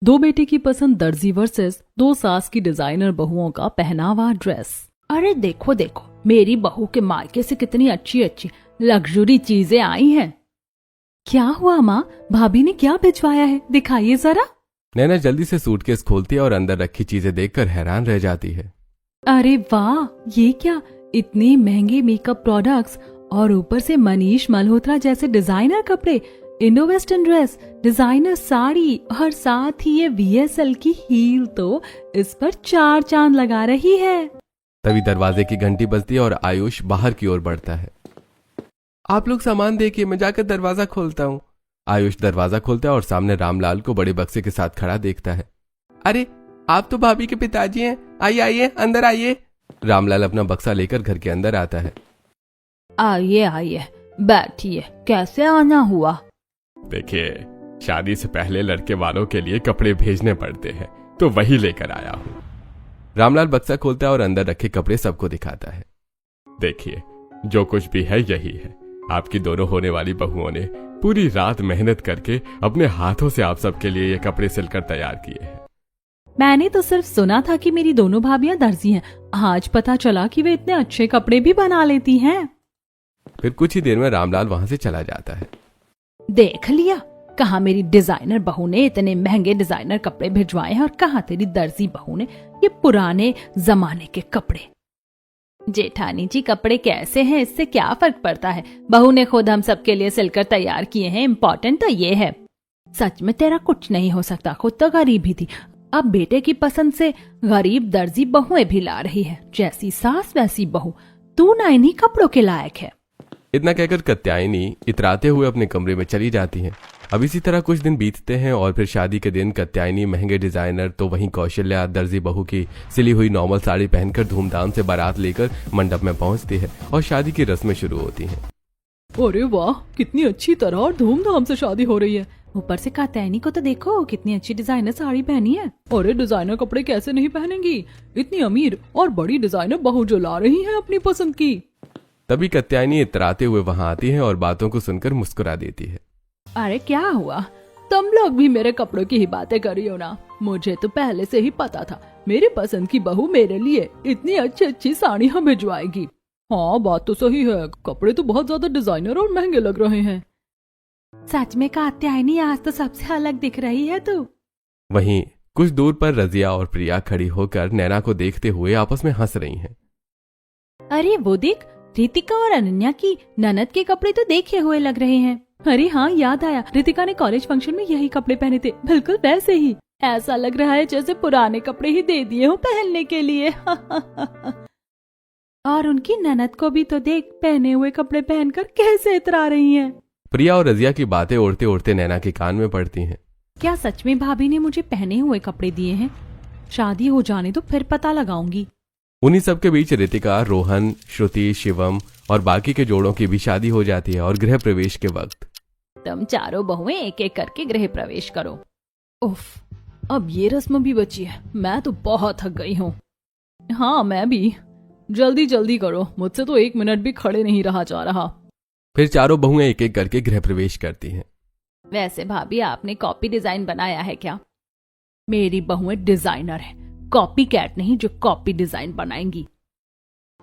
दो बेटे की पसंद दर्जी वर्सेस दो सास की डिजाइनर बहुओं का पहनावा ड्रेस। अरे देखो देखो, मेरी बहू के मायके से कितनी अच्छी अच्छी लग्जरी चीजें आई हैं। क्या हुआ माँ, भाभी ने क्या भिजवाया है, दिखाइए जरा। नैना जल्दी से सूटकेस खोलती है और अंदर रखी चीजें देखकर हैरान रह जाती है। अरे वाह, ये क्या, इतने महंगे मेकअप प्रोडक्ट्स और ऊपर से मनीष मल्होत्रा जैसे डिजाइनर कपड़े, Indo western dress, designer sari और साथ ही ये VSL की हील तो इस पर 4 चांद लगा रही है। तभी दरवाजे की घंटी बजती है और आयुष बाहर की ओर बढ़ता है। आप लोग सामान देखिए, मैं जाकर दरवाजा खोलता हूँ। आयुष दरवाजा खोलता है और सामने रामलाल को बड़े बक्से के साथ खड़ा देखता है। अरे आप तो भाभी के पिताजी हैं, आइए आइए अंदर आइए। रामलाल अपना बक्सा लेकर घर के अंदर आता है। आइए आइए बैठिए, कैसे आना हुआ? देखिए, शादी से पहले लड़के वालों के लिए कपड़े भेजने पड़ते हैं, तो वही लेकर आया हूँ। रामलाल बक्सा खोलता है और अंदर रखे कपड़े सबको दिखाता है। देखिए, जो कुछ भी है यही है। आपकी दोनों होने वाली बहुओं ने पूरी रात मेहनत करके अपने हाथों से आप सबके लिए ये कपड़े सिलकर तैयार किए हैं। मैंने तो सिर्फ सुना था कि मेरी दोनों भाभियां दर्जी हैं, आज पता चला कि वे इतने अच्छे कपड़े भी बना लेती हैं। फिर कुछ ही देर में रामलाल वहां से चला जाता है। देख लिया, कहा मेरी डिजाइनर बहू ने इतने महंगे डिजाइनर कपड़े भिजवाए हैं और कहा तेरी दर्जी बहू ने ये पुराने जमाने के कपड़े। जेठानी जी, कपड़े कैसे हैं इससे क्या फर्क पड़ता है, बहू ने खुद हम सबके लिए सिलकर तैयार किए हैं, इम्पोर्टेंट तो ये है। सच में तेरा कुछ नहीं हो सकता, खुद तो गरीब ही थी, अब बेटे की पसंद से गरीब दर्जी बहुएं भी ला रही है, जैसी सास वैसी बहू, तू ना इन्हीं कपड़ों के लायक है। इतना कहकर कात्यायनी इतराते हुए अपने कमरे में चली जाती है। अब इसी तरह कुछ दिन बीतते हैं और फिर शादी के दिन कात्यायनी महंगे डिजाइनर तो वहीं कौशल्या दर्जी बहू की सिली हुई नॉर्मल साड़ी पहनकर धूमधाम से बारात लेकर मंडप में पहुंचती है और शादी की रस्में शुरू होती हैं। अरे वाह, कितनी अच्छी तरह और धूमधाम से शादी हो रही है। ऊपर से कात्यायनी को तो देखो, कितनी अच्छी डिजाइनर साड़ी पहनी है। अरे डिजाइनर कपड़े कैसे नहीं पहनेंगी, इतनी अमीर और बड़ी डिजाइनर बहू जो ला रही है अपनी पसंद की। तभी कात्यायनी इतराते हुए वहां आती है और बातों को सुनकर मुस्कुरा देती है। अरे क्या हुआ, तुम लोग भी मेरे कपड़ों की ही बातें कर रही हो ना? मुझे तो पहले से ही पता था मेरी पसंद की बहू मेरे लिए इतनी अच्छी अच्छी साड़ियाँ भिजवाएगी। हाँ बात तो सही है, कपड़े तो बहुत ज्यादा डिजाइनर और महंगे लग रहे हैं। सच में कात्यायनी, आज तो सबसे अलग दिख रही है तू। वहीं कुछ दूर पर रजिया और प्रिया खड़ी होकर नैना को देखते हुए आपस में हंस रही हैं। अरे वो देख, रितिका और अनन्या की ननद के कपड़े तो देखे हुए लग रहे हैं। अरे हाँ, याद आया, रितिका ने कॉलेज फंक्शन में यही कपड़े पहने थे, बिल्कुल वैसे ही। ऐसा लग रहा है जैसे पुराने कपड़े ही दे दिए हो पहनने के लिए। और उनकी ननद को भी तो देख, पहने हुए कपड़े पहनकर कैसे इतरा रही हैं। प्रिया और रजिया की बातें उड़ते उड़ते नैना के कान में पड़ती हैं। क्या सच में भाभी ने मुझे पहने हुए कपड़े दिए हैं? शादी हो जाने तो फिर पता लगाऊंगी। उन्हीं सब के बीच रितिका, रोहन, श्रुति, शिवम और बाकी के जोड़ों की भी शादी हो जाती है और गृह प्रवेश के वक्त तुम चारों बहुएं एक एक करके गृह प्रवेश करो। उफ, अब ये रस्म भी बची है, मैं तो बहुत थक गई हूँ। हाँ मैं भी, जल्दी जल्दी करो, मुझसे तो 1 मिनट भी खड़े नहीं रहा जा रहा। फिर चारों बहुएं एक एक करके गृह प्रवेश करती हैं। वैसे भाभी, आपने कॉपी डिजाइन बनाया है क्या? मेरी बहुएं डिजाइनर है, कॉपी कैट नहीं जो कॉपी डिजाइन बनाएंगी।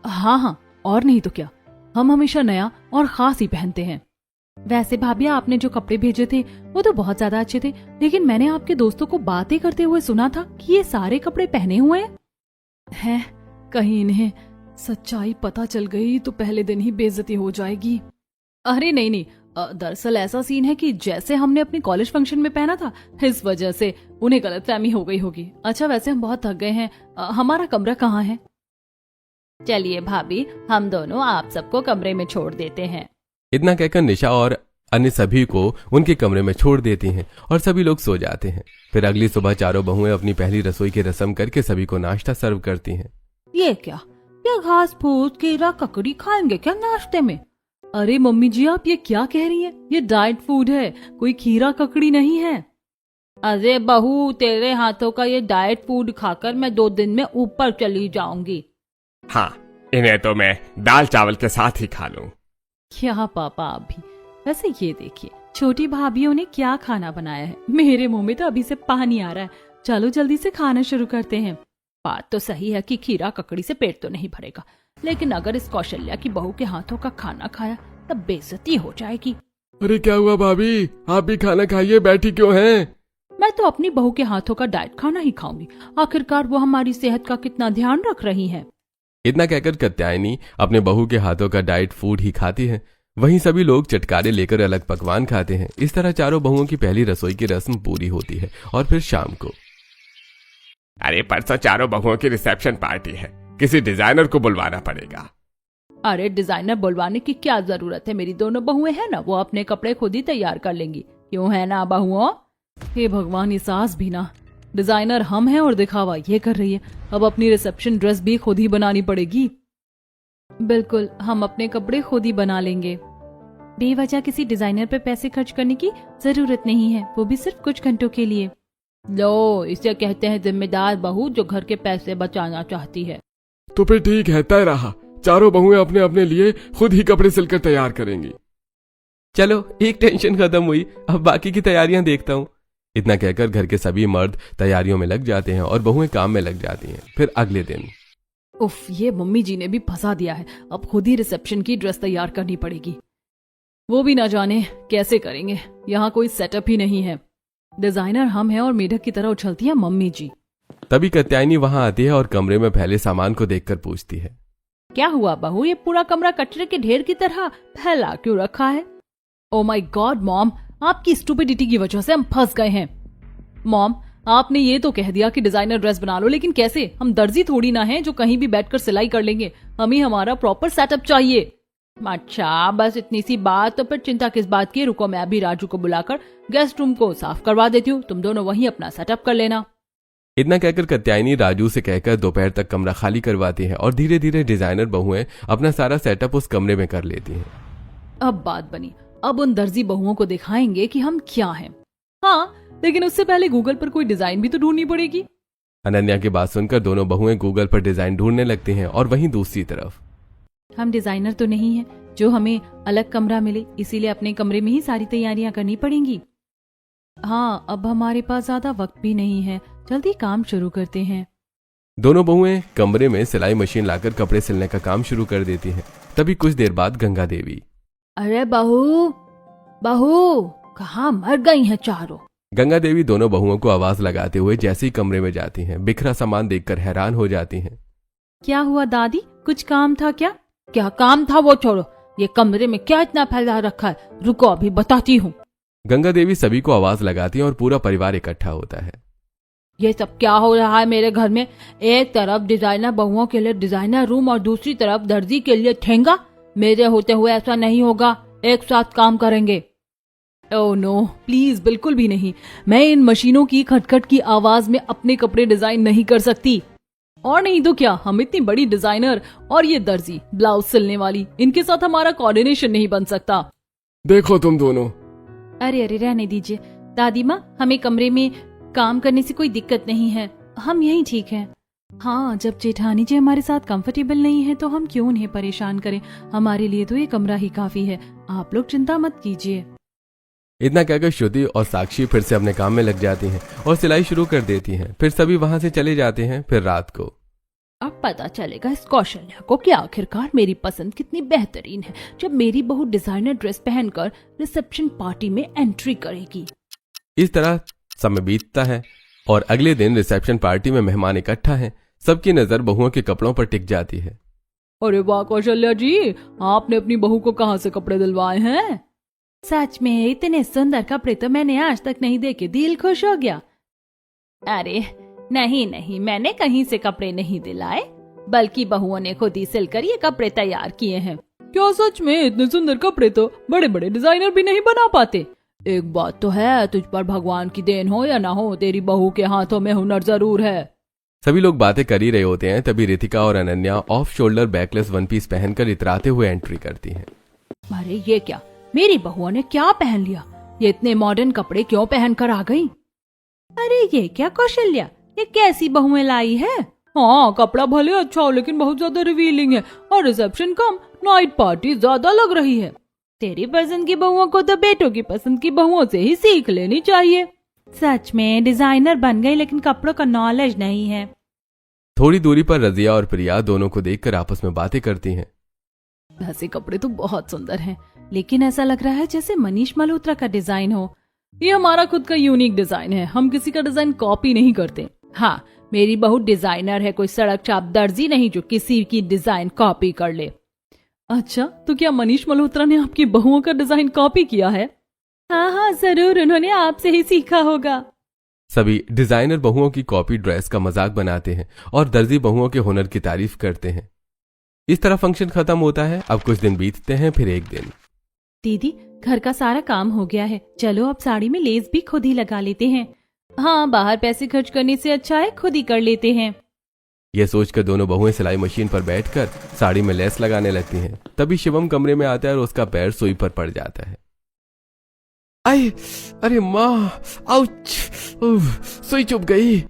हाँ हाँ, और नहीं तो क्या, हम हमेशा नया और खास ही पहनते हैं। वैसे भाभी, आपने जो कपड़े भेजे थे वो तो बहुत ज्यादा अच्छे थे, लेकिन मैंने आपके दोस्तों को बातें करते हुए सुना था कि ये सारे कपड़े पहने हुए हैं। कहीं इन्हें सच्चाई पता चल गई तो पहले दिन ही बेइज्जती हो जाएगी। अरे नहीं नहीं, दरअसल ऐसा सीन है कि जैसे हमने अपने कॉलेज फंक्शन में पहना था, इस वजह से उन्हें गलतफहमी हो गई होगी। अच्छा वैसे हम बहुत थक गए हैं, हमारा कमरा कहाँ है? चलिए भाभी, हम दोनों आप सबको कमरे में छोड़ देते हैं। इतना कहकर निशा और अन्य सभी को उनके कमरे में छोड़ देती हैं और सभी लोग सो जाते हैं। फिर अगली सुबह चारों बहुएं अपनी पहली रसोई की रस्म करके सभी को नाश्ता सर्व करती हैं। ये क्या, ये घास फूस कीड़ा ककड़ी खाएंगे क्या नाश्ते में? अरे मम्मी जी, आप ये क्या कह रही हैं? ये डाइट फूड है, कोई खीरा ककड़ी नहीं है। अरे बहू, तेरे हाथों का ये डाइट फूड खाकर मैं 2 दिन में ऊपर चली जाऊंगी। हाँ, इन्हें तो मैं दाल चावल के साथ ही खा लूं। क्या पापा आप भी? वैसे ये देखिए, छोटी भाभीयों ने क्या खाना बनाया है? मेरे मुंह में तो अभी से पानी आ रहा है। चलो जल्दी से खाना शुरू करते हैं। बात तो सही है कि खीरा ककड़ी से पेट तो नहीं भरेगा, लेकिन अगर इस कौशल्या की बहू के हाथों का खाना खाया तब बेइज्जती हो जाएगी। अरे क्या हुआ भाभी, आप भी खाना खाइए, बैठी क्यों हैं? मैं तो अपनी बहू के हाथों का डाइट खाना ही खाऊंगी। आखिरकार वो हमारी सेहत का कितना ध्यान रख रही है। इतना कहकर कात्यायनी अपने बहू के हाथों का डाइट फूड ही खाती है। वहीं सभी लोग चटकारे लेकर अलग पकवान खाते हैं। इस तरह चारों बहुओं की पहली रसोई की रस्म पूरी होती है। और फिर शाम को अरे परसों चारों बहुओं की रिसेप्शन पार्टी है, किसी डिजाइनर को बुलवाना पड़ेगा। अरे डिजाइनर बुलवाने की क्या जरूरत है? मेरी दोनों बहुएं हैं ना, वो अपने कपड़े खुद ही तैयार कर लेंगी। क्यों है ना बहुओं? हे भगवान, ये सास भी ना। डिजाइनर हम हैं और दिखावा ये कर रही है। अब अपनी रिसेप्शन ड्रेस भी खुद ही बनानी पड़ेगी। बिल्कुल, हम अपने कपड़े खुद ही बना लेंगे। बेवजह किसी डिजाइनर पे पैसे खर्च करने की जरूरत नहीं है, वो भी सिर्फ कुछ घंटों के लिए। लो, इसे कहते हैं जिम्मेदार बहू जो घर के पैसे बचाना चाहती है। तो फिर ठीक है, तय रहा। चारों बहुएं अपने अपने लिए खुद ही कपड़े सिलकर तैयार करेंगी। चलो, एक टेंशन खत्म हुई, अब बाकी की तैयारियां देखता हूँ। इतना कहकर घर के सभी मर्द तैयारियों में लग जाते हैं और बहुएं काम में लग जाती हैं। फिर अगले दिन उफ, ये मम्मी जी ने भी फंसा दिया है। अब खुद ही रिसेप्शन की ड्रेस तैयार करनी पड़ेगी। वो भी ना जाने कैसे करेंगे, यहाँ कोई सेटअप ही नहीं है। डिजाइनर हम हैं और मेढक की तरह उछलती है मम्मी जी। तभी कात्यायनी वहां आती है और कमरे में फैले सामान को देखकर पूछती है, क्या हुआ बहू, ये पूरा कमरा कचरे के ढेर की तरह फैला क्यों रखा है? ओ माय गॉड मॉम, आपकी स्टूपिडिटी की वजह से हम फंस गए हैं। मॉम, आपने ये तो कह दिया कि डिजाइनर ड्रेस बना लो, लेकिन कैसे? हम दर्जी थोड़ी ना हैं जो कहीं भी बैठकर सिलाई कर लेंगे। हमें हमारा प्रॉपर सेटअप चाहिए। अच्छा, बस इतनी सी बात? तो फिर चिंता किस बात की? रुको, मैं अभी राजू को बुलाकर गेस्ट रूम को साफ करवा देती हूँ। तुम दोनों वहीं अपना सेटअप कर लेना। इतना कहकर कात्यायनी राजू से कहकर दोपहर तक कमरा खाली करवाती है और धीरे धीरे डिजाइनर बहुएं अपना सारा सेटअप उस कमरे में कर लेती हैं। अब बात बनी। अब उन दर्जी बहुओं को दिखाएंगे कि हम क्या हैं। हाँ, लेकिन उससे पहले गूगल पर कोई डिजाइन भी तो ढूंढनी पड़ेगी। अनन्या की बात सुनकर दोनों बहुएं गूगल पर डिजाइन ढूंढने लगती हैं। और वहीं दूसरी तरफ हम डिजाइनर तो नहीं है जो हमें अलग कमरा मिले, इसीलिए अपने कमरे में ही सारी तैयारियां करनी पड़ेंगी। हाँ, अब हमारे पास ज्यादा वक्त भी नहीं है, जल्दी काम शुरू करते हैं। दोनों बहुएं कमरे में सिलाई मशीन लाकर कपड़े सिलने का काम शुरू कर देती हैं। तभी कुछ देर बाद गंगा देवी, अरे बहू बहू, कहाँ मर गई हैं चारों? गंगा देवी दोनों बहुओं को आवाज लगाते हुए जैसे ही कमरे में जाती हैं, बिखरा सामान देखकर हैरान हो जाती हैं। क्या हुआ दादी, कुछ काम था क्या? क्या काम था वो छोड़ो, ये कमरे में क्या इतना फैला रखा है? रुको, अभी बताती हूँ। गंगा देवी सभी को आवाज लगाती हैं और पूरा परिवार इकट्ठा होता है। ये सब क्या हो रहा है मेरे घर में? एक तरफ डिजाइनर बहुओं के लिए डिजाइनर रूम और दूसरी तरफ दर्जी के लिए ठेंगा। मेरे होते हुए ऐसा नहीं होगा, एक साथ काम करेंगे। ओह नो, प्लीज, बिल्कुल भी नहीं। मैं इन मशीनों की खटखट की आवाज में अपने कपड़े डिजाइन नहीं कर सकती। और नहीं तो क्या, हम इतनी बड़ी डिजाइनर और ये दर्जी ब्लाउज सिलने वाली, इनके साथ हमारा कोऑर्डिनेशन नहीं बन सकता। देखो तुम दोनों। अरे अरे, रहने दीजिए दादी माँ, हमें कमरे में काम करने से कोई दिक्कत नहीं है, हम यहीं ठीक हैं। हाँ, जब जेठानी जी हमारे साथ कंफर्टेबल नहीं है तो हम क्यों उन्हें परेशान करें? हमारे लिए तो ये कमरा ही काफी है, आप लोग चिंता मत कीजिए। इतना कहकर श्रुति और साक्षी फिर से अपने काम में लग जाती हैं और सिलाई शुरू कर देती हैं। फिर सभी वहां से चले जाते हैं। फिर रात को अब पता चलेगा इस कौशल्या को कि आखिरकार मेरी पसंद कितनी बेहतरीन है, जब मेरी बहू डिजाइनर ड्रेस पहनकर रिसेप्शन पार्टी में एंट्री करेगी। इस तरह समय बीतता है और अगले दिन रिसेप्शन पार्टी में मेहमान इकट्ठा हैं। सबकी नजर बहुओं के कपड़ों पर टिक जाती है। अरे वाह कौशल्या जी, आपने अपनी बहू को कहाँ से कपड़े दिलवाए हैं? सच में इतने सुंदर कपड़े तो मैंने आज तक नहीं देखे, दिल खुश हो गया। अरे नहीं नहीं, मैंने कहीं से कपड़े नहीं दिलाए, बल्कि बहुओं ने खुद ही सिलकर ये कपड़े तैयार किए हैं। क्या सच में? इतने सुंदर कपड़े तो बड़े बड़े डिजाइनर भी नहीं बना पाते। एक बात तो है, तुझ पर भगवान की देन हो या ना हो, तेरी बहू के हाथों में हुनर जरूर है। सभी लोग बातें कर ही रहे होते हैं, तभी रितिका और Ananya off shoulder backless one piece पहनकर इतराते हुए एंट्री करती हैं। अरे ये क्या, मेरी बहुओं ने क्या पहन लिया? ये इतने मॉडर्न कपड़े क्यों पहनकर आ गई? अरे ये क्या कौशल्या, ये कैसी बहुएं लाई है? हाँ, कपड़ा भले अच्छा हो लेकिन बहुत ज्यादा रिवीलिंग है, और रिसेप्शन कम, नाइट पार्टी ज्यादा लग रही है। तेरी पसंद की बहुओं को तो बेटों की पसंद की बहुओं से ही सीख लेनी चाहिए। सच में डिजाइनर बन गई लेकिन कपड़ों का नॉलेज नहीं है। थोड़ी दूरी पर रजिया और प्रिया दोनों को देखकर आपस में बातें करती हैं। वैसे कपड़े तो बहुत सुंदर हैं, लेकिन ऐसा लग रहा है जैसे मनीष मल्होत्रा का डिजाइन हो। ये हमारा खुद का यूनिक डिजाइन है, हम किसी का डिजाइन कॉपी नहीं करते। हाँ, मेरी बहू डिजाइनर है, कोई सड़क चाप दर्जी नहीं जो किसी की डिजाइन कॉपी कर ले। अच्छा, तो क्या मनीष मल्होत्रा ने आपकी बहुओं का डिजाइन कॉपी किया है? हाँ हाँ जरूर, उन्होंने आपसे ही सीखा होगा। सभी डिजाइनर बहुओं की कॉपी ड्रेस का मजाक बनाते हैं और दर्जी बहुओं के हुनर की तारीफ करते हैं। इस तरह फंक्शन खत्म होता है। अब कुछ दिन बीतते हैं, फिर एक दिन। दीदी, घर का सारा काम हो गया है, चलो अब साड़ी में लेस भी खुद ही लगा लेते हैं। हाँ, बाहर पैसे खर्च करने से अच्छा है खुद ही कर लेते हैं। यह सोचकर दोनों बहुएं सिलाई मशीन पर बैठकर साड़ी में लेस लगाने लगती हैं। तभी शिवम कमरे में आता है और उसका पैर सुई पर पड़ जाता है। आई, अरे माँ, आउच, सुई चुभ गई।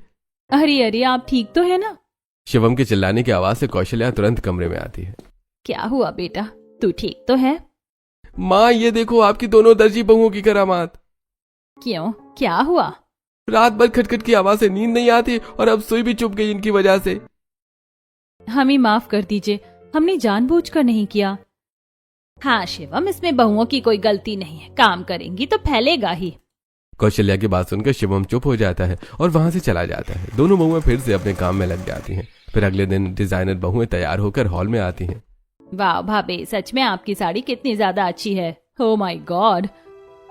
अरे अरे, आप ठीक तो है ना? शिवम के चिल्लाने की आवाज से कौशल्या तुरंत कमरे में आती है। क्या हुआ बेटा, तू ठीक तो है? माँ, ये देखो आपकी दोनों दर्जी बहुओं की करामात। क्यों, क्या हुआ? रात भर खटखट की आवाज से नींद नहीं आती और अब सुई भी चुभ गई इनकी वजह से। हमें माफ कर दीजिए, हमने जानबूझकर नहीं किया। हाँ शिवम, इसमें बहुओं की कोई गलती नहीं है, काम करेंगी तो फैलेगा ही। कौशल्या की बात सुनकर शिवम चुप हो जाता है और वहां से चला जाता है। दोनों बहुएं फिर से अपने काम में लग जाती हैं। फिर अगले दिन डिजाइनर बहुएं तैयार होकर हॉल में आती हैं। वाह भाभी, सच में आपकी साड़ी कितनी ज्यादा अच्छी है। ओ माय गॉड,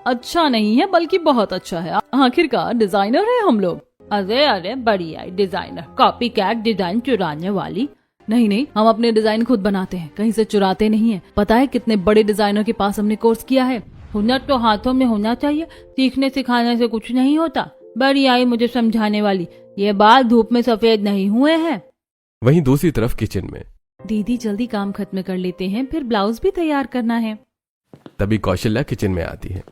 अच्छा नहीं है बल्कि बहुत अच्छा है। आखिरकार डिजाइनर है हम लोग। अरे अरे, बढ़िया डिजाइनर, कॉपी कैट डिजाइन चुराने वाली। नहीं नहीं, हम अपने डिजाइन खुद बनाते हैं, कहीं से चुराते नहीं है। पता है कितने बड़े डिजाइनर के पास हमने कोर्स किया है। हुनर तो हाथों में होना चाहिए, सीखने सिखाने से कुछ नहीं होता। बड़ी आई मुझे समझाने वाली, ये बाल धूप में सफेद नहीं हुए हैं। वहीं दूसरी तरफ किचन में दीदी, जल्दी काम खत्म कर लेते हैं, फिर ब्लाउज भी तैयार करना है। तभी कौशल्या किचन में आती है।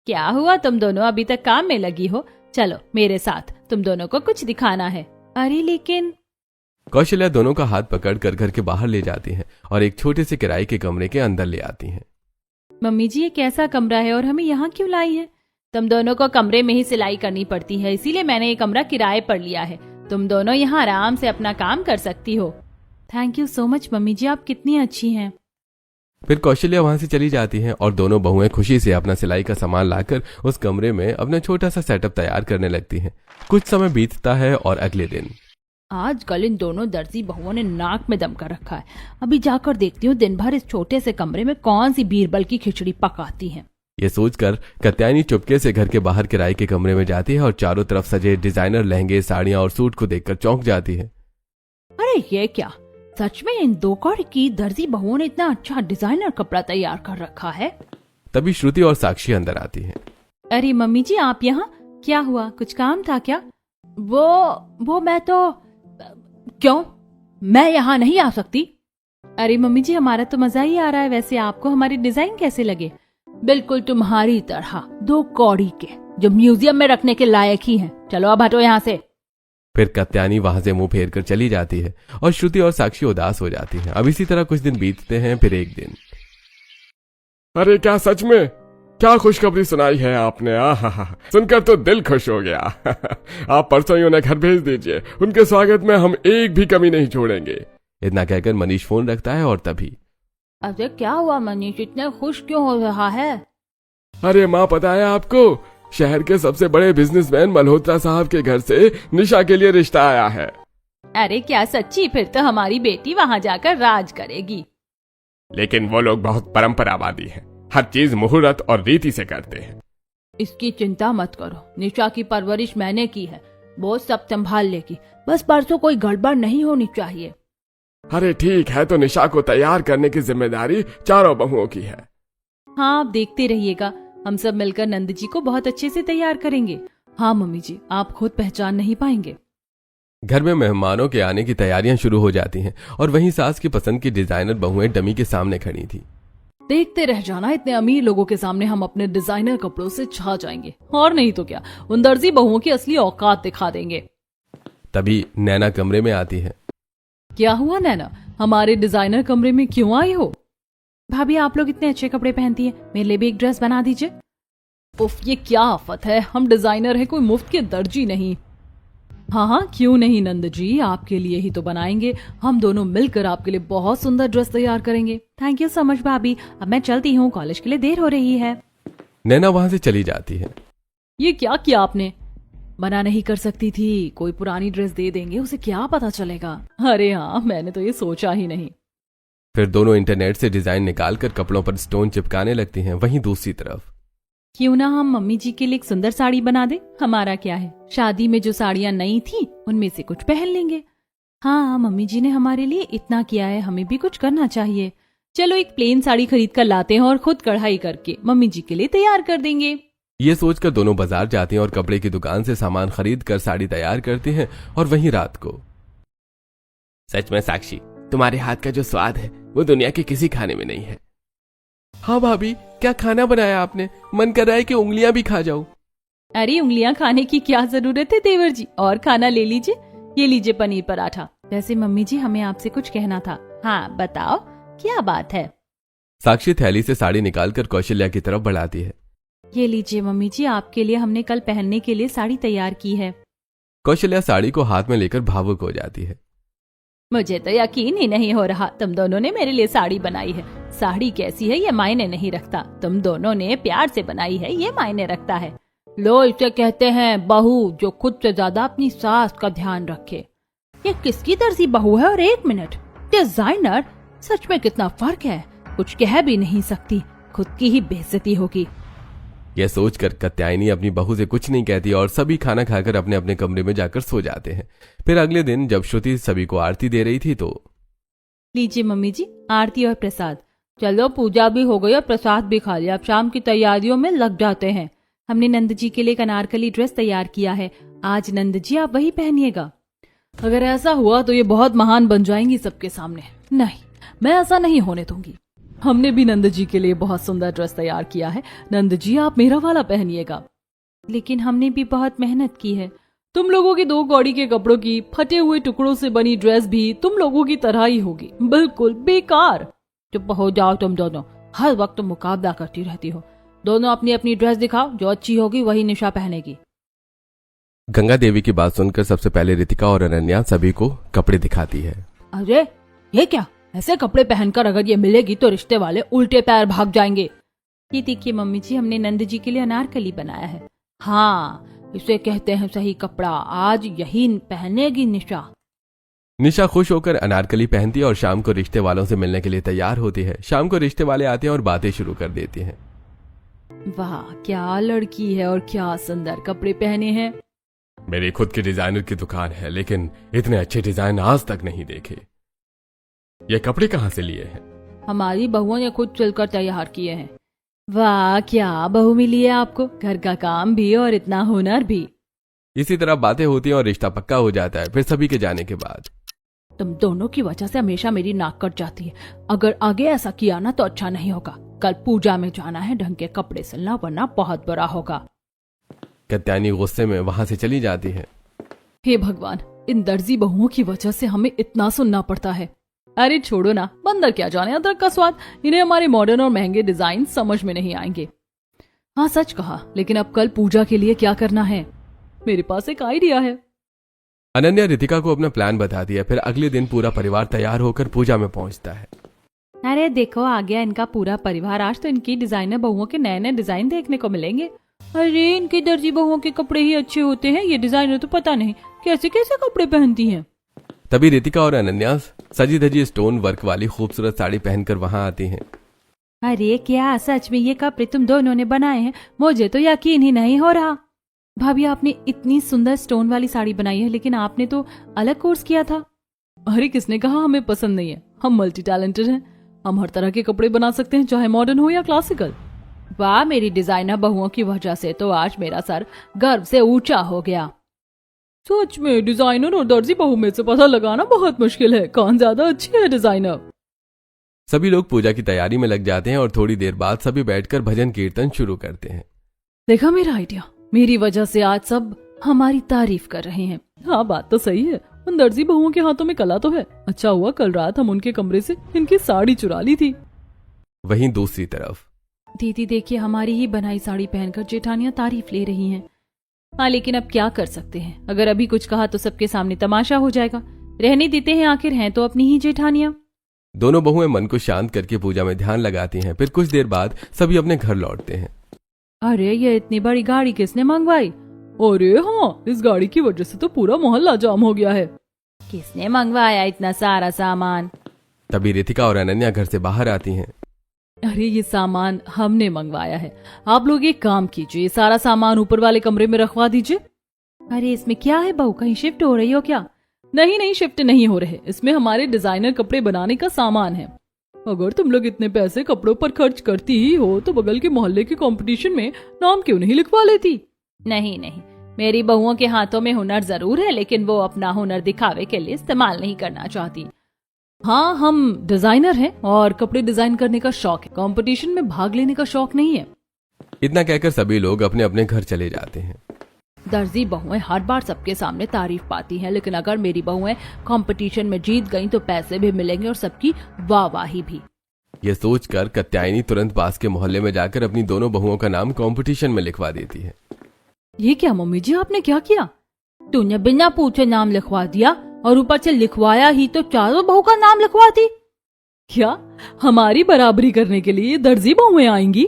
क्या हुआ, तुम दोनों अभी तक काम में लगी हो? चलो मेरे साथ, तुम दोनों को कुछ दिखाना है। अरे लेकिन। कौशल्या दोनों का हाथ पकड़कर घर के बाहर ले जाती है और एक छोटे से किराए के कमरे के अंदर ले आती हैं। मम्मी जी, ये कैसा कमरा है और हमें यहाँ क्यों लाई है? तुम दोनों को कमरे में ही सिलाई करनी पड़ती है, इसीलिए मैंने ये कमरा किराए पर लिया है। तुम दोनों यहाँ आराम से अपना काम कर सकती हो। Thank you so much mummy ji, आप कितनी अच्छी हैं। फिर कौशल्या वहां से चली जाती हैं और दोनों बहुएं खुशी से अपना सिलाई का सामान लाकर उस कमरे में अपना छोटा सा सेटअप तैयार करने लगती हैं। कुछ समय बीतता है और अगले दिन। आजकल इन दोनों दर्जी बहुओं ने नाक में दम कर रखा है। अभी जाकर देखती हूँ दिन भर इस छोटे से कमरे में कौन सी बीरबल की खिचड़ी पकाती हैं। ये सोचकर कात्यायनी चुपके से घर के बाहर किराए के कमरे में जाती है और चारों तरफ सजे डिजाइनर लहंगे, साड़ियां और सूट को देखकर चौंक जाती है। अरे ये क्या, सच में इन दो कौड़ की दर्जी बहुओं ने इतना अच्छा डिजाइनर कपड़ा तैयार कर रखा है। तभी श्रुति और साक्षी अंदर आती हैं। अरे मम्मी जी, आप यहाँ? क्या हुआ, कुछ काम था क्या? वो मैं तो। क्यों, मैं यहाँ नहीं आ सकती? अरे मम्मी जी, हमारा तो मजा ही आ रहा है। वैसे आपको हमारे डिजाइन कैसे लगे? बिल्कुल तुम्हारी तरह, दो कौड़ी के जो म्यूजियम में रखने के लायक ही हैं। चलो अब हटो यहाँ से। फिर कात्यायनी वहां से मुंह फेर कर चली जाती है और श्रुति और साक्षी उदास हो जाती हैं। अब इसी तरह कुछ दिन बीतते हैं। फिर एक दिन। अरे क्या सच में, क्या खुशखबरी सुनाई है आपने। आहा, सुनकर तो दिल खुश हो गया। आप परसों ही उन्हें घर भेज दीजिए, उनके स्वागत में हम एक भी कमी नहीं छोड़ेंगे। इतना कहकर मनीष फोन रखता है और तभी। अरे क्या हुआ मनीष, इतने खुश क्यों हो रहा है? अरे माँ, पता है आपको, शहर के सबसे बड़े बिजनेसमैन मल्होत्रा साहब के घर से निशा के लिए रिश्ता आया है। अरे क्या सच्ची? फिर तो हमारी बेटी वहाँ जाकर राज करेगी। लेकिन वो लोग बहुत परंपरावादी हैं, हर चीज मुहूर्त और रीति से करते हैं। इसकी चिंता मत करो, निशा की परवरिश मैंने की है, वो सब संभाल लेगी। बस परसों कोई गड़बड़ नहीं होनी चाहिए। अरे ठीक है, तो निशा को तैयार करने की जिम्मेदारी चारों बहुओं की है। हाँ, आप देखते रहिएगा, हम सब मिलकर नंद जी को बहुत अच्छे से तैयार करेंगे। हाँ मम्मी जी, आप खुद पहचान नहीं पाएंगे। घर में मेहमानों के आने की तैयारियां शुरू हो जाती हैं और वहीं सास की पसंद की डिजाइनर बहुएं डमी के सामने खड़ी थी। देखते रह जाना, इतने अमीर लोगों के सामने हम अपने डिजाइनर कपड़ों से छा जाएंगे, और नहीं तो क्या, उन दर्जी बहुओं की असली औकात दिखा देंगे। तभी नैना कमरे में आती है। क्या हुआ नैना, हमारे डिजाइनर कमरे में क्यों आई हो? भाभी आप लोग इतने अच्छे कपड़े पहनती हैं, मेरे लिए भी एक ड्रेस बना दीजिए। उफ, ये क्या आफत है, हम डिजाइनर हैं, कोई मुफ्त के दर्जी नहीं। हाँ हाँ क्यों नहीं नंद जी, आपके लिए ही तो बनाएंगे। हम दोनों मिलकर आपके लिए बहुत सुंदर ड्रेस तैयार करेंगे। थैंक यू सो मच भाभी, अब मैं चलती हूँ, कॉलेज के लिए देर हो रही है। नैना वहां से चली जाती है। ये क्या किया आपने? मना नहीं कर सकती थी, कोई पुरानी ड्रेस दे देंगे, उसे क्या पता चलेगा। अरे हाँ, मैंने तो ये सोचा ही नहीं। फिर दोनों इंटरनेट से डिजाइन निकालकर कपड़ों पर स्टोन चिपकाने लगती हैं। वहीं दूसरी तरफ क्यों ना हम मम्मी जी के लिए एक सुंदर साड़ी बना दे। हमारा क्या है, शादी में जो साड़ियाँ नई थी उनमें से कुछ पहन लेंगे। हाँ, मम्मी जी ने हमारे लिए इतना किया है, हमें भी कुछ करना चाहिए। चलो एक प्लेन साड़ी खरीद कर लाते हैं और खुद कढ़ाई करके मम्मी जी के लिए तैयार कर देंगे। ये सोचकर दोनों बाजार जाती हैं और कपड़े की दुकान से सामान खरीद कर साड़ी तैयार करती हैं। और वहीं रात को सच में साक्षी, तुम्हारे हाथ का जो स्वाद है वो दुनिया के किसी खाने में नहीं है। हाँ भाभी, क्या खाना बनाया आपने? मन कर रहा है कि उंगलियां भी खा जाऊं। अरे उंगलियां खाने की क्या जरूरत है देवर जी, और खाना ले लीजिए। ये लीजिए पनीर पराठा। वैसे मम्मी जी, हमें आपसे कुछ कहना था। हाँ बताओ, क्या बात है? साक्षी थैली से साड़ी निकालकर कौशल्या की तरफ बढ़ाती है। ये लीजिए मम्मी जी, आपके लिए हमने कल पहनने के लिए साड़ी तैयार की है। कौशल्या साड़ी को हाथ में लेकर भावुक हो जाती है। मुझे तो यकीन ही नहीं हो रहा, तुम दोनों ने मेरे लिए साड़ी बनाई है। साड़ी कैसी है ये मायने नहीं रखता, तुम दोनों ने प्यार से बनाई है ये मायने रखता है। लो, इसे कहते हैं बहू जो खुद से ज्यादा अपनी सास का ध्यान रखे। ये किसकी दर्जी बहू है? और एक मिनट, डिजाइनर? सच में कितना फर्क है, कुछ कह भी नहीं सकती, खुद की ही बेइज्जती होगी। यह सोचकर कात्यायनी अपनी बहू से कुछ नहीं कहती और सभी खाना खाकर अपने अपने कमरे में जाकर सो जाते हैं। फिर अगले दिन जब श्रुति सभी को आरती दे रही थी तो लीजिए मम्मी जी, आरती और प्रसाद। चलो पूजा भी हो गई और प्रसाद भी खा लिया, अब शाम की तैयारियों में लग जाते हैं। हमने नंद जी के लिए एक अनारकली ड्रेस तैयार किया है, आज नंद जी आप वही पहनिएगा। अगर ऐसा हुआ तो ये बहुत महान बन जाएंगी सबके सामने। नहीं, मैं ऐसा नहीं होने दूंगी। हमने भी नंद जी के लिए बहुत सुंदर ड्रेस तैयार किया है, नंद जी आप मेरा वाला पहनिएगा। लेकिन हमने भी बहुत मेहनत की है। तुम लोगों की 2 कौड़ी के कपड़ों की फटे हुए टुकड़ों से बनी ड्रेस भी तुम लोगों की तरह ही होगी, बिल्कुल बेकार। चुप हो जाओ तुम दोनों, हर वक्त तुम मुकाबला करती रहती हो। दोनों अपनी अपनी ड्रेस दिखाओ, जो अच्छी होगी वही निशा पहनेगी। गंगा देवी की बात सुनकर सबसे पहले रितिका और अनन्या सभी को कपड़े दिखाती है। अरे ये क्या, ऐसे कपड़े पहनकर अगर ये मिलेगी तो रिश्ते वाले उल्टे पैर भाग जाएंगे। ये देखिए मम्मी जी, हमने नंद जी के लिए अनारकली बनाया है। हाँ, इसे कहते हैं सही कपड़ा, आज यही पहनेगी निशा। निशा खुश होकर अनारकली पहनती है और शाम को रिश्ते वालों से मिलने के लिए तैयार होती है। शाम को रिश्ते वाले आते हैं और बातें शुरू कर देती हैं। वाह, क्या लड़की है और क्या सुंदर कपड़े पहने हैं। मेरी खुद की डिजाइनर की दुकान है, लेकिन इतने अच्छे डिजाइन आज तक नहीं देखे। ये कपड़े कहाँ से लिए हैं? हमारी बहुओं ने खुद सिलकर तैयार किए हैं। वाह, क्या बहू मिली है आपको, घर का काम भी और इतना हुनर भी। इसी तरह बातें होती हैं और रिश्ता पक्का हो जाता है। फिर सभी के जाने के बाद तुम दोनों की वजह से हमेशा मेरी नाक कट जाती है। अगर आगे ऐसा किया ना तो अच्छा नहीं होगा। कल पूजा में जाना है, ढंग के कपड़े सिलना, वरना बहुत बुरा होगा। कात्यायनी गुस्से में वहां से चली जाती है। हे भगवान, इन दर्जी बहुओं की वजह से हमें इतना सुनना पड़ता है। अरे छोड़ो ना, बंदर क्या जाने अदरक का स्वाद। इन्हें हमारे मॉडर्न और महंगे डिजाइन समझ में नहीं आएंगे। हाँ सच कहा, लेकिन अब कल पूजा के लिए क्या करना है? मेरे पास एक आइडिया है। अनन्या रितिका को अपना प्लान बताती है। फिर अगले दिन पूरा परिवार तैयार होकर पूजा में पहुंचता है। अरे देखो, आ गया इनका पूरा परिवार। आज तो इनकी डिजाइनर बहुओं के नए नए डिजाइन देखने को मिलेंगे। अरे इनकी दर्जी बहुओं के कपड़े ही अच्छे होते हैं, ये डिजाइनर तो पता नहीं कैसे कैसे कपड़े पहनती हैं। तभी रितिका और अनन्या सजी धजी स्टोन वर्क वाली खूबसूरत साड़ी पहनकर वहां आती हैं। अरे क्या सच में ये कपड़े तुम दोनों ने बनाए हैं? मुझे तो यकीन ही नहीं हो रहा। भाभी, आपने इतनी सुंदर स्टोन वाली साड़ी बनाई है, लेकिन आपने तो अलग कोर्स किया था। अरे किसने कहा हमें पसंद नहीं है? हम मल्टी टैलेंटेड हैं, हम हर तरह के कपड़े बना सकते हैं, चाहे मॉडर्न हो या क्लासिकल। वाह, मेरी डिजाइनर बहुओं की वजह से तो आज मेरा सर गर्व से ऊंचा हो गया। सच में डिजाइनर और दर्जी बहू में से पता लगाना बहुत मुश्किल है, कौन ज्यादा अच्छी है डिजाइनर। सभी लोग पूजा की तैयारी में लग जाते हैं और थोड़ी देर बाद सभी बैठकर भजन कीर्तन शुरू करते हैं। देखा मेरा आइडिया, मेरी वजह से आज सब हमारी तारीफ कर रहे हैं। हाँ बात तो सही है, उन दर्जी बहुओं के हाथों में कला तो है। अच्छा हुआ कल रात हम उनके कमरे से इनकी साड़ी चुरा ली थी। वहीं दूसरी तरफ दीदी देखिए, हमारी ही बनाई साड़ी पहनकर जेठानियां तारीफ ले रही हैं। हाँ, लेकिन अब क्या कर सकते हैं, अगर अभी कुछ कहा तो सबके सामने तमाशा हो जाएगा। रहने देते हैं, आखिर हैं तो अपनी ही जेठानियां। दोनों बहुएं मन को शांत करके पूजा में ध्यान लगाती हैं। फिर कुछ देर बाद सभी अपने घर लौटते हैं। अरे ये इतनी बड़ी गाड़ी किसने मंगवाई? अरे हाँ, इस गाड़ी की वजह से तो पूरा मोहल्ला जाम हो गया है। किसने मंगवाया इतना सारा सामान? तभी रितिका और अनन्या घर से बाहर आती हैं। अरे ये सामान हमने मंगवाया है। आप लोग एक काम कीजिए, ये सारा सामान ऊपर वाले कमरे में रखवा दीजिए। अरे इसमें क्या है बहू, कहीं शिफ्ट हो रही हो क्या? नहीं नहीं, शिफ्ट नहीं हो रहे, इसमें हमारे डिजाइनर कपड़े बनाने का सामान है। अगर तुम लोग इतने पैसे कपड़ों पर खर्च करती ही हो तो बगल के मोहल्ले के कंपटीशन में नाम क्यों नहीं लिखवा लेती? नहीं नहीं, मेरी बहुओं के हाथों में हुनर जरूर है, लेकिन वो अपना हुनर दिखावे के लिए इस्तेमाल नहीं करना चाहती। हाँ, हम डिजाइनर हैं और कपड़े डिजाइन करने का शौक है, कंपटीशन में भाग लेने का शौक नहीं है। इतना कहकर सभी लोग अपने अपने घर चले जाते हैं। दर्जी बहुएं हर बार सबके सामने तारीफ पाती हैं, लेकिन अगर मेरी बहुएं कंपटीशन में जीत गईं तो पैसे भी मिलेंगे और सबकी वाहवाही भी। ये सोचकर कात्यायनी तुरंत पास के मोहल्ले में जाकर अपनी दोनों बहुओं का नाम कंपटीशन में लिखवा देती है। ये क्या मम्मी जी, आपने क्या किया? तूने बिना पूछे नाम लिखवा दिया और ऊपर से लिखवाया ही तो चारों बहू का नाम लिखवाती। क्या हमारी बराबरी करने के लिए दर्जी बहुएं आएंगी?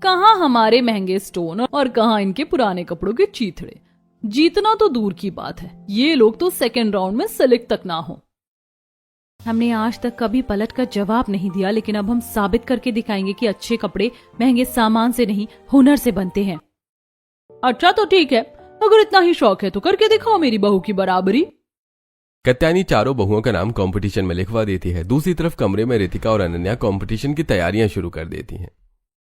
कहाँ हमारे महंगे स्टोन और कहाँ इनके पुराने कपड़ों के चीथड़े। जीतना तो दूर की बात है, ये लोग तो सेकंड राउंड में सेलेक्ट तक ना हो। हमने आज तक कभी पलट कर जवाब नहीं दिया, लेकिन अब हम साबित करके दिखाएंगे कि अच्छे कपड़े महंगे सामान से नहीं हुनर से बनते हैं। अच्छा तो ठीक है, अगर इतना ही शौक है तो करके दिखाओ मेरी बहू की बराबरी। कात्यायनी चारों बहुओं का नाम कंपटीशन में लिखवा देती है। दूसरी तरफ कमरे में रितिका और अनन्या कंपटीशन की तैयारियां शुरू कर देती हैं।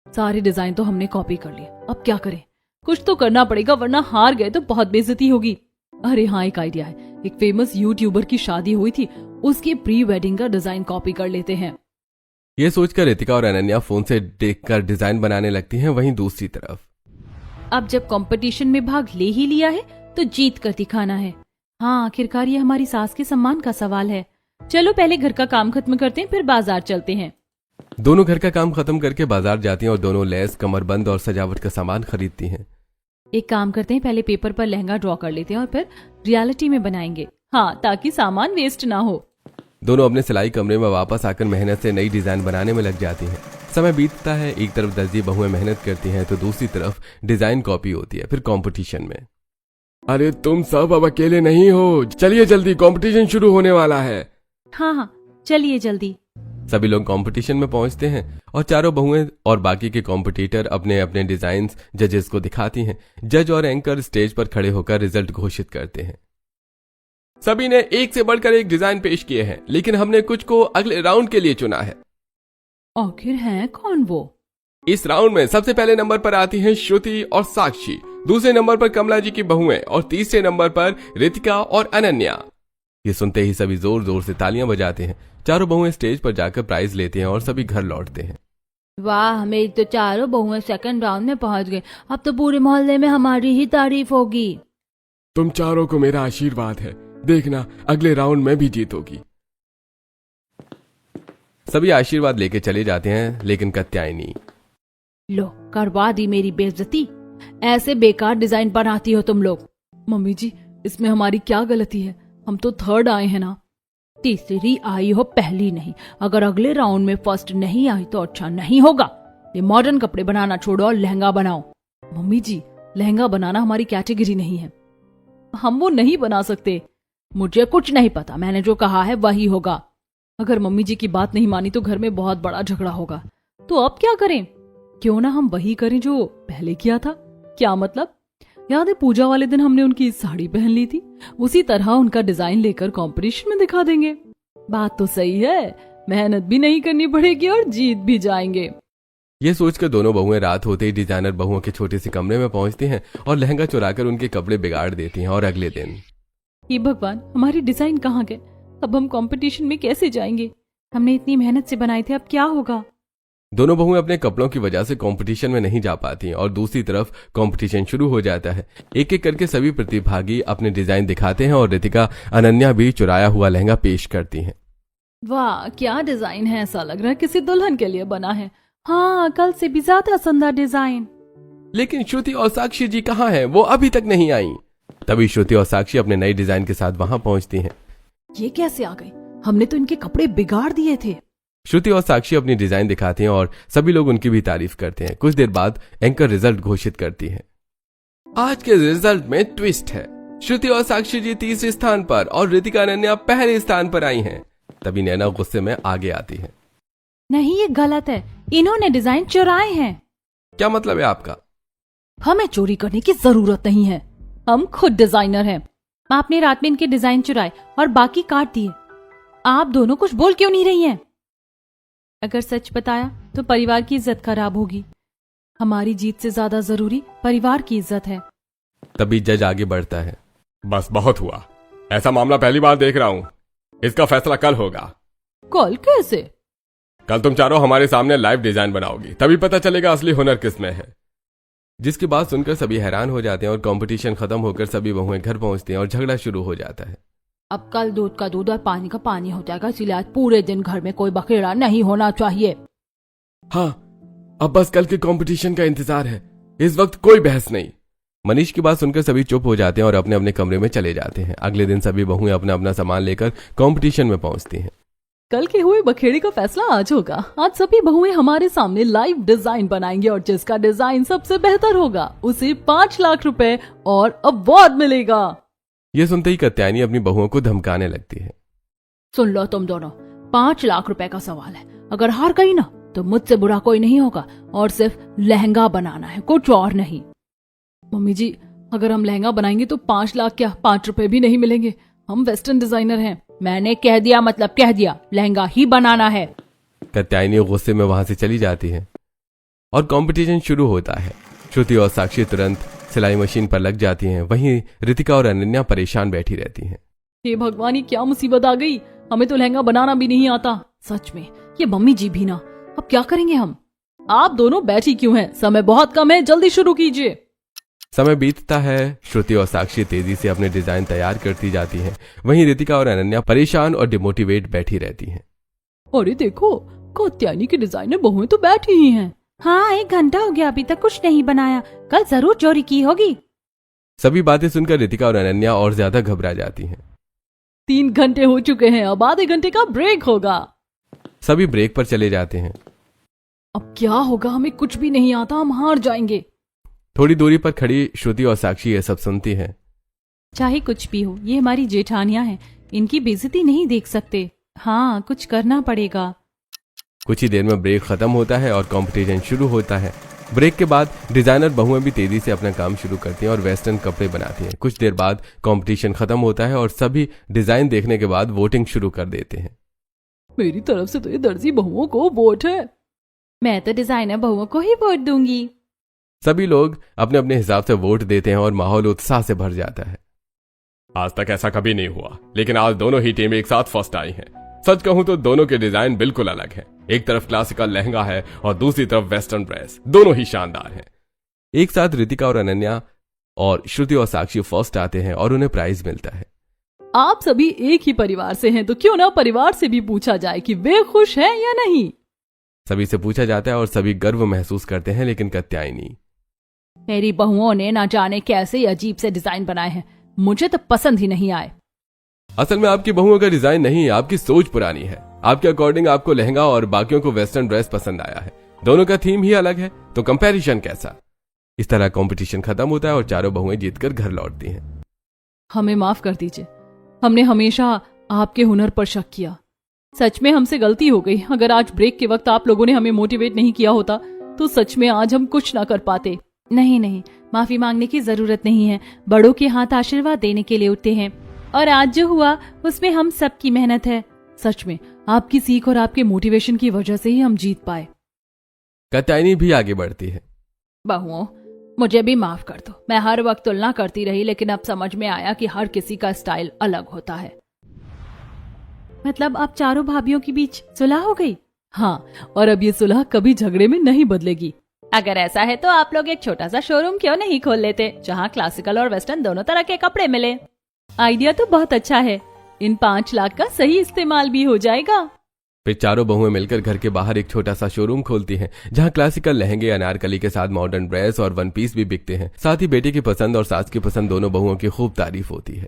सारे डिजाइन तो हमने कॉपी कर लिए, अब क्या करें? कुछ तो करना पड़ेगा, वरना हार गए तो बहुत बेइज्जती होगी। अरे हाँ, एक आइडिया है, एक फेमस यूट्यूबर की शादी हुई थी, उसके प्री वेडिंग का डिजाइन कॉपी कर लेते हैं। ये सोचकर रितिका और अनन्या फोन से देखकर डिजाइन बनाने लगती हैं। वहीं दूसरी तरफ अब जब कंपटीशन में भाग ले ही लिया है तो जीत कर दिखाना है। हाँ, आखिरकार ये हमारी सास के सम्मान का सवाल है। चलो पहले घर का काम खत्म करते हैं, फिर बाजार चलते हैं। दोनों घर का काम खत्म करके बाजार जाती हैं और दोनों लेस, कमरबंद और सजावट का सामान खरीदती हैं। एक काम करते हैं, पहले पेपर पर लहंगा ड्रॉ कर लेते हैं और फिर रियलिटी में बनाएंगे। हाँ, ताकि सामान वेस्ट ना हो। दोनों अपने सिलाई कमरे में वापस आकर मेहनत से नई डिजाइन बनाने में लग जाती हैं। समय बीतता है, एक तरफ दर्जी बहुएं मेहनत करती हैं तो दूसरी तरफ डिजाइन कॉपी होती है। फिर कंपटीशन में अरे तुम सब अब अकेले नहीं हो, चलिए जल्दी, कंपटीशन शुरू होने वाला है। हाँ हाँ, चलिए जल्दी। सभी लोग कंपटीशन में पहुंचते हैं और चारों बहुएं और बाकी के कॉम्पिटिटर अपने अपने डिजाइन जजेस को दिखाती हैं। जज और एंकर स्टेज पर खड़े होकर रिजल्ट घोषित करते हैं। सभी ने एक से बढ़कर एक डिजाइन पेश किए हैं, लेकिन हमने कुछ को अगले राउंड के लिए चुना है। आखिर हैं कौन वो? इस राउंड में सबसे पहले नंबर पर आती हैं श्रुति और साक्षी, दूसरे नंबर पर कमला जी की बहुएं और तीसरे नंबर पर रितिका और अनन्या। ये सुनते ही सभी जोर जोर से तालियां बजाते हैं। चारों बहुएं स्टेज पर जाकर प्राइज लेते हैं और सभी घर लौटते हैं। वाह, मेरी तो चारों बहुएं सेकंड राउंड में पहुंच गए, अब तो पूरे मोहल्ले में हमारी ही तारीफ होगी। तुम चारों को मेरा आशीर्वाद है, देखना अगले राउंड में भी जीतोगी। सभी आशीर्वाद लेके चले जाते हैं, लेकिन कात्यायनी लो, करवा दी मेरी बेइज्जती। ऐसे बेकार डिजाइन बनाती हो तुम लोग। मम्मी जी, इसमें हमारी क्या गलती है? हम तो थर्ड आए हैं ना। तीसरी आई हो, पहली नहीं। अगर अगले राउंड में फर्स्ट नहीं आई तो अच्छा नहीं होगा। ये मॉडर्न कपड़े बनाना छोड़ो और लहंगा बनाओ। मम्मी जी, लहंगा बनाना हमारी कैटेगरी नहीं है, हम वो नहीं बना सकते। मुझे कुछ नहीं पता, मैंने जो कहा है वही होगा। अगर मम्मी जी की बात नहीं मानी तो घर में बहुत बड़ा झगड़ा होगा। तो अब क्या करें? क्यों ना हम वही करें जो पहले किया था। क्या मतलब? याद है पूजा वाले दिन हमने उनकी साड़ी पहन ली थी, उसी तरह उनका डिजाइन लेकर कंपटीशन में दिखा देंगे। बात तो सही है, मेहनत भी नहीं करनी पड़ेगी और जीत भी जाएंगे। ये सोचकर दोनों बहुएं रात होते ही डिजाइनर बहुओं के छोटे से कमरे में पहुंचती हैं और लहंगा चुराकर उनके कपड़े बिगाड़ देती हैं। और अगले दिन, हे भगवान, हमारी डिजाइन कहाँ गए? अब हम कंपटीशन में कैसे जाएंगे? हमने इतनी मेहनत से बनाए थे, अब क्या होगा? दोनों बहुएं अपने कपड़ों की वजह से कंपटीशन में नहीं जा पाती और दूसरी तरफ कंपटीशन शुरू हो जाता है। एक एक करके सभी प्रतिभागी अपने डिजाइन दिखाते हैं और रितिका, अनन्या भी चुराया हुआ लहंगा पेश करती हैं। वाह क्या डिजाइन है, ऐसा लग रहा है किसी दुल्हन के लिए बना है। हाँ, कल से भी ज्यादा सुंदर डिजाइन। लेकिन श्रुति और साक्षी जी कहाँ हैं? वो अभी तक नहीं आई। तभी श्रुति और साक्षी अपने नए डिजाइन के साथ वहां पहुंचती हैं। ये कैसे आ गई? हमने तो इनके कपड़े बिगाड़ दिए थे। श्रुति और साक्षी अपनी डिजाइन दिखाती हैं और सभी लोग उनकी भी तारीफ करते हैं। कुछ देर बाद एंकर रिजल्ट घोषित करती है। आज के रिजल्ट में ट्विस्ट है। श्रुति और साक्षी जी तीसरे स्थान पर और रितिका अनन्या पहले स्थान पर आई हैं। तभी नैना गुस्से में आगे आती है। नहीं, ये गलत है, इन्होंने डिजाइन चुराए हैं। क्या मतलब है आपका? हमें चोरी करने की जरूरत नहीं है, हम खुद डिजाइनर हैं। आपने रात में इनके डिजाइन चुराए और बाकी काट दिए। आप दोनों कुछ बोल क्यों नहीं रही हैं? अगर सच बताया तो परिवार की इज्जत खराब होगी। हमारी जीत से ज्यादा जरूरी परिवार की इज्जत है। तभी जज आगे बढ़ता है। बस बहुत हुआ, ऐसा मामला पहली बार देख रहा हूँ। इसका फैसला कल होगा। कल कैसे? कल तुम चारों हमारे सामने लाइव डिजाइन बनाओगी, तभी पता चलेगा असली हुनर किसमें है। जिसकी बात सुनकर सभी हैरान हो जाते हैं और कंपटीशन खत्म होकर सभी बहुएं घर पहुंचती हैं और झगड़ा शुरू हो जाता है। अब कल दूध का दूध और पानी का पानी हो जाएगा, इसलिए आज पूरे दिन घर में कोई बखेड़ा नहीं होना चाहिए। हाँ, अब बस कल के कंपटीशन का इंतजार है, इस वक्त कोई बहस नहीं। मनीष की बात सुनकर सभी चुप हो जाते हैं और अपने अपने कमरे में चले जाते हैं। अगले दिन सभी बहुएं अपना अपना सामान लेकर कंपटीशन में पहुंचती हैं। कल के हुए बखेड़े का फैसला आज होगा। आज सभी बहुएं हमारे सामने लाइव डिजाइन बनाएंगे और जिसका डिजाइन सबसे बेहतर होगा उसे 5 लाख रुपए और अवार्ड मिलेगा। ये सुनते ही कात्यायनी अपनी बहुओं को धमकाने लगती है। सुन लो तुम दोनों, 5 लाख रुपए का सवाल है। अगर हार गई ना तो मुझसे बुरा कोई नहीं होगा और सिर्फ लहंगा बनाना है, कुछ और नहीं। मम्मी जी, अगर हम लहंगा बनाएंगे तो 5 लाख क्या 5 रुपए भी नहीं मिलेंगे। हम वेस्टर्न डिजाइनर हैं। मैंने कह दिया मतलब कह दिया, लहंगा ही बनाना है। कात्यायनी गुस्से में वहां से चली जाती है और कंपटीशन शुरू होता है। श्रुति और साक्षी तुरंत सिलाई मशीन पर लग जाती हैं। वहीं रितिका और अनन्या परेशान बैठी रहती हैं। हे भगवान, ये क्या मुसीबत आ गई। हमें तो लहंगा बनाना भी नहीं आता। सच में, ये मम्मी जी भी ना। अब क्या करेंगे हम? आप दोनों बैठी क्यों हैं? समय बहुत कम है, जल्दी शुरू कीजिए। समय बीतता है। श्रुति और साक्षी तेजी से अपने डिजाइन तैयार करती जाती हैं। वहीं रितिका और अनन्या परेशान और डिमोटिवेट बैठी रहती हैं। अरे देखो, कात्यायनी की डिजाइनर बहुएं तो बैठी ही हैं। हाँ, 1 घंटा हो गया, अभी तक कुछ नहीं बनाया। कल जरूर चोरी की होगी। सभी बातें सुनकर रितिका और अनन्या और ज्यादा घबरा जाती हैं। 3 घंटे हो चुके हैं, अब आधे घंटे का ब्रेक होगा। सभी ब्रेक पर चले जाते हैं। अब क्या होगा? हमें कुछ भी नहीं आता, हम हार जाएंगे। थोड़ी दूरी पर खड़ी श्रुति और साक्षी ये सब सुनती हैं। चाहे कुछ भी हो, ये हमारी जेठानियां हैं, इनकी बेइज्जती नहीं देख सकते। हाँ, कुछ करना पड़ेगा। कुछ ही देर में ब्रेक खत्म होता है और कंपटीशन शुरू होता है। ब्रेक के बाद डिजाइनर बहुएं भी तेजी से अपना काम शुरू करती हैं और वेस्टर्न कपड़े बनाती हैं। कुछ देर बाद कंपटीशन खत्म होता है और सभी डिजाइन देखने के बाद वोटिंग शुरू कर देते हैं। मेरी तरफ से तो ये दर्जी बहुओं को वोट है। मैं तो डिजाइनर बहुओं को ही वोट दूंगी। सभी लोग अपने अपने हिसाब से वोट देते हैं और माहौल उत्साह से भर जाता है। आज तक ऐसा कभी नहीं हुआ, लेकिन आज दोनों ही टीम एक साथ फर्स्ट आई हैं। सच कहूं तो दोनों के डिजाइन बिल्कुल अलग हैं। एक तरफ क्लासिकल लहंगा है और दूसरी तरफ वेस्टर्न ड्रेस। दोनों ही शानदार हैं। एक साथ रितिका और अनन्या और श्रुति और साक्षी फर्स्ट आते हैं और उन्हें प्राइज मिलता है। आप सभी एक ही परिवार से हैं, तो क्यों ना परिवार से भी पूछा जाए कि वे खुश हैं या नहीं। सभी से पूछा जाता है और सभी गर्व महसूस करते हैं, लेकिन कात्यायनी, मेरी बहुओं ने ना जाने कैसे अजीब से डिजाइन बनाए हैं, मुझे तो पसंद ही नहीं आए। असल में आपकी बहुओं का डिजाइन नहीं, आपकी सोच पुरानी है। आपके अकॉर्डिंग आपको लहंगा और बाकियों को वेस्टर्न ड्रेस पसंद आया है। दोनों का थीम ही अलग है, तो कंपैरिजन कैसा? इस तरह कंपटीशन खत्म होता है और चारों बहुएं जीतकर घर लौटती हैं। हमें माफ कर दीजिए, हमने हमेशा आपके हुनर पर शक किया। सच में हमसे गलती हो गई। अगर आज ब्रेक के वक्त आप लोगों ने हमें मोटिवेट नहीं किया होता तो सच में आज हम कुछ ना कर पाते। नहीं नहीं, माफी मांगने की जरूरत नहीं है। बड़ों के हाथ आशीर्वाद देने के लिए उठते हैं और आज जो हुआ उसमें हम सबकी मेहनत है। सच में आपकी सीख और आपके मोटिवेशन की वजह से ही हम जीत पाए। कात्यायनी भी आगे बढ़ती है। बहुओं, मुझे भी माफ कर दो। मैं हर वक्त तुलना करती रही, लेकिन अब समझ में आया कि हर किसी का स्टाइल अलग होता है। मतलब आप चारों भाभियों के बीच सुलह हो गई? हाँ, और अब ये सुलह कभी झगड़े में नहीं बदलेगी। अगर ऐसा है तो आप लोग एक छोटा सा शोरूम क्यों नहीं खोल लेते, जहाँ क्लासिकल और वेस्टर्न दोनों तरह के कपड़े मिले। आइडिया तो बहुत अच्छा है। इन 5 लाख का सही इस्तेमाल भी हो जाएगा। फिर चारों बहुएं मिलकर घर के बाहर एक छोटा सा शोरूम खोलती हैं, जहां क्लासिकल लहंगे, अनारकली के साथ मॉडर्न ड्रेस और वन पीस भी बिकते हैं। साथ ही बेटे की पसंद और सास की पसंद दोनों बहुओं की खूब तारीफ होती है।